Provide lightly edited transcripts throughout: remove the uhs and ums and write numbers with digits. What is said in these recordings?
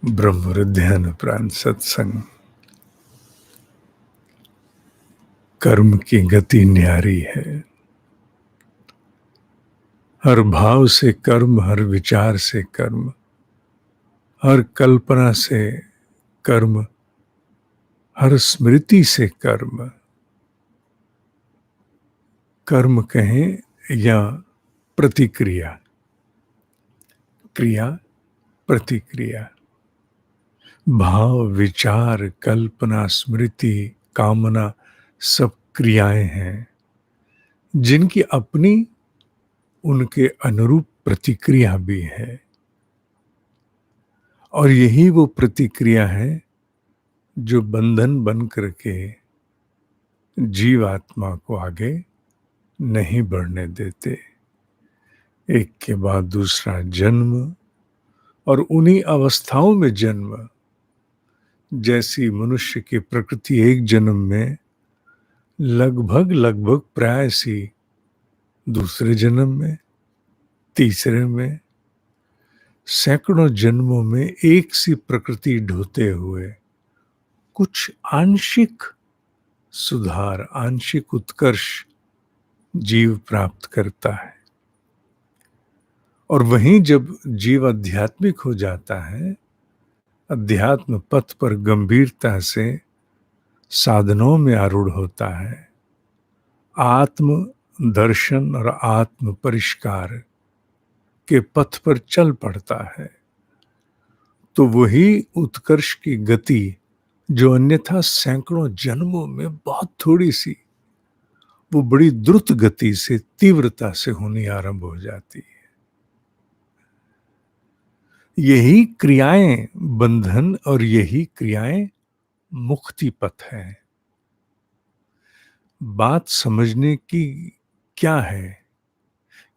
ब्रह्म ध्यान प्राण सत्संग। कर्म की गति न्यारी है। हर भाव से कर्म, हर विचार से कर्म, हर कल्पना से कर्म, हर स्मृति से कर्म। कर्म कहें या प्रतिक्रिया, क्रिया प्रतिक्रिया। भाव, विचार, कल्पना, स्मृति, कामना सब क्रियाएं हैं जिनकी अपनी उनके अनुरूप प्रतिक्रिया भी है। और यही वो प्रतिक्रिया है जो बंधन बन करके जीवात्मा को आगे नहीं बढ़ने देते। एक के बाद दूसरा जन्म और उन्हीं अवस्थाओं में जन्म। जैसी मनुष्य की प्रकृति एक जन्म में लगभग प्राय सी, दूसरे जन्म में, तीसरे में, सैकड़ों जन्मों में एक सी प्रकृति ढोते हुए कुछ आंशिक सुधार, आंशिक उत्कर्ष जीव प्राप्त करता है। और वहीं जब जीव आध्यात्मिक हो जाता है, अध्यात्म पथ पर गंभीरता से साधनों में आरूढ़ होता है, आत्म दर्शन और आत्म परिष्कार के पथ पर चल पड़ता है, तो वही उत्कर्ष की गति जो अन्यथा सैकड़ों जन्मों में बहुत थोड़ी सी, वो बड़ी द्रुत गति से, तीव्रता से होनी आरंभ हो जाती है। यही क्रियाएं बंधन और यही क्रियाएं मुक्ति पथ है। बात समझने की क्या है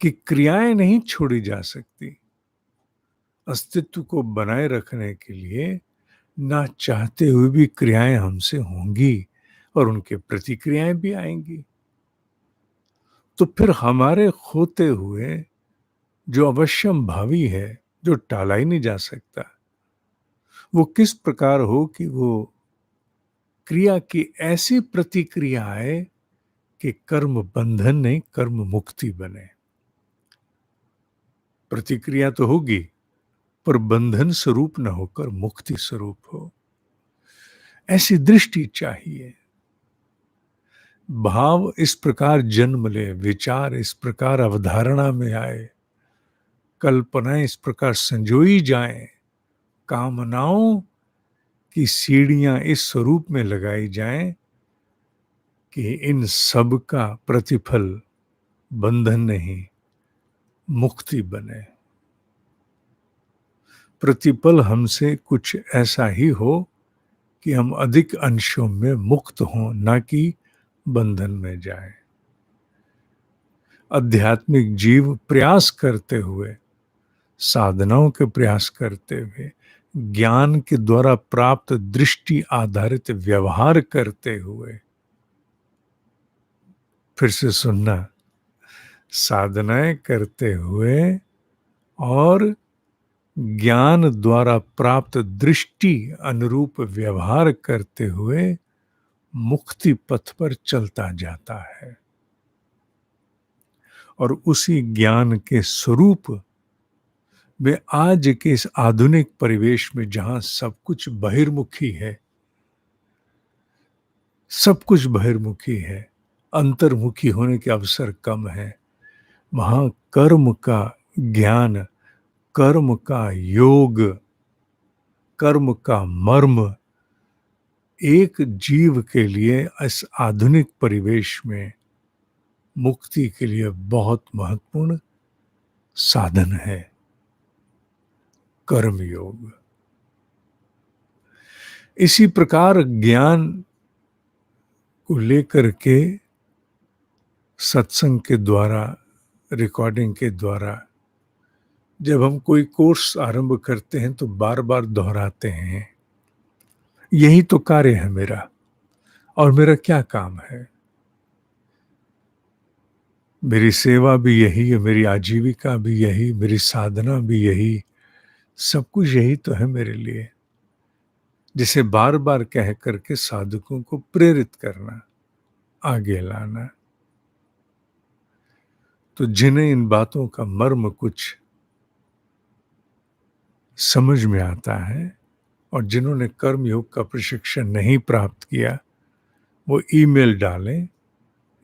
कि क्रियाएं नहीं छोड़ी जा सकती। अस्तित्व को बनाए रखने के लिए ना चाहते हुए भी क्रियाएं हमसे होंगी और उनके प्रतिक्रियाएं भी आएंगी। तो फिर हमारे खोते हुए जो अवश्यम भावी है, जो टाला ही नहीं जा सकता, वो किस प्रकार हो कि वो क्रिया की ऐसी प्रतिक्रिया आए कि कर्म बंधन नहीं, कर्म मुक्ति बने। प्रतिक्रिया तो होगी पर बंधन स्वरूप न होकर मुक्ति स्वरूप हो, ऐसी दृष्टि चाहिए। भाव इस प्रकार जन्म ले, विचार इस प्रकार अवधारणा में आए, कल्पनाएं इस प्रकार संजोई जाएं, कामनाओं की सीढ़ियां इस स्वरूप में लगाई जाएं कि इन सब का प्रतिफल बंधन नहीं, मुक्ति बने। प्रतिपल हमसे कुछ ऐसा ही हो कि हम अधिक अंशों में मुक्त हों, ना कि बंधन में जाए। आध्यात्मिक जीव प्रयास करते हुए, साधनाओं के प्रयास करते हुए, ज्ञान के द्वारा प्राप्त दृष्टि आधारित व्यवहार करते हुए, फिर से सुनना, साधनाएं करते हुए और ज्ञान द्वारा प्राप्त दृष्टि अनुरूप व्यवहार करते हुए मुक्ति पथ पर चलता जाता है। और उसी ज्ञान के स्वरूप में आज के इस आधुनिक परिवेश में जहां सब कुछ बहिर्मुखी है, सब कुछ बहिर्मुखी है, अंतर्मुखी होने के अवसर कम है, वहां कर्म का ज्ञान, कर्म का योग, कर्म का मर्म एक जीव के लिए इस आधुनिक परिवेश में मुक्ति के लिए बहुत महत्वपूर्ण साधन है। कर्म योग। इसी प्रकार ज्ञान को लेकर के सत्संग के द्वारा, रिकॉर्डिंग के द्वारा जब हम कोई कोर्स आरंभ करते हैं तो बार बार दोहराते हैं, यही तो कार्य है मेरा, और मेरा क्या काम है। मेरी सेवा भी यही है, मेरी आजीविका भी यही, मेरी साधना भी यही, सब कुछ यही तो है मेरे लिए, जिसे बार-बार कह कर के साधकों को प्रेरित करना, आगे लाना। तो जिन्हें इन बातों का मर्म कुछ समझ में आता है और जिन्होंने कर्म योग का प्रशिक्षण नहीं प्राप्त किया, वो ईमेल डालें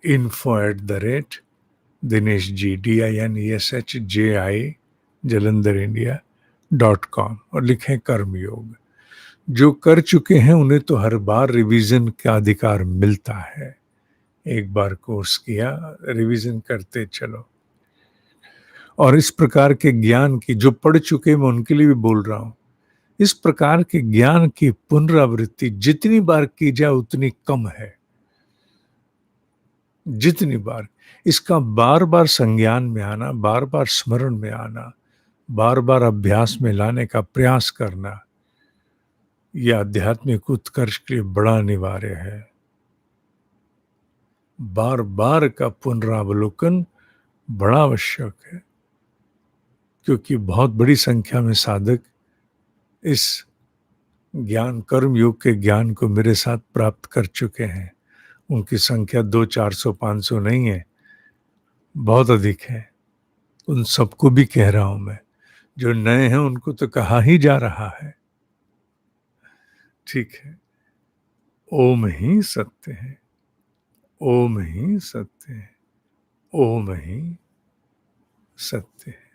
info@dineshji DINESHJI Jalandhar India .com और लिखें कर्म योग। जो कर चुके हैं उन्हें तो हर बार रिवीजन का अधिकार मिलता है। एक बार कोर्स किया, रिवीजन करते चलो। और इस प्रकार के ज्ञान की, जो पढ़ चुके मैं उनके लिए भी बोल रहा हूं, इस प्रकार के ज्ञान की पुनरावृत्ति जितनी बार की जाए उतनी कम है। जितनी बार इसका बार बार संज्ञान में आना, बार बार स्मरण में आना, बार बार अभ्यास में लाने का प्रयास करना, यह आध्यात्मिक उत्कर्ष के लिए बड़ा अनिवार्य है। बार बार का पुनरावलोकन बड़ा आवश्यक है, क्योंकि बहुत बड़ी संख्या में साधक इस ज्ञान, कर्म योग के ज्ञान को मेरे साथ प्राप्त कर चुके हैं। उनकी संख्या 200, 400, 500 नहीं है, बहुत अधिक है। उन सबको भी कह रहा हूं मैं, जो नए हैं उनको तो कहा ही जा रहा है। ठीक है, ओम ही सत्य है, ओम ही सत्य है, ओम ही सत्य है।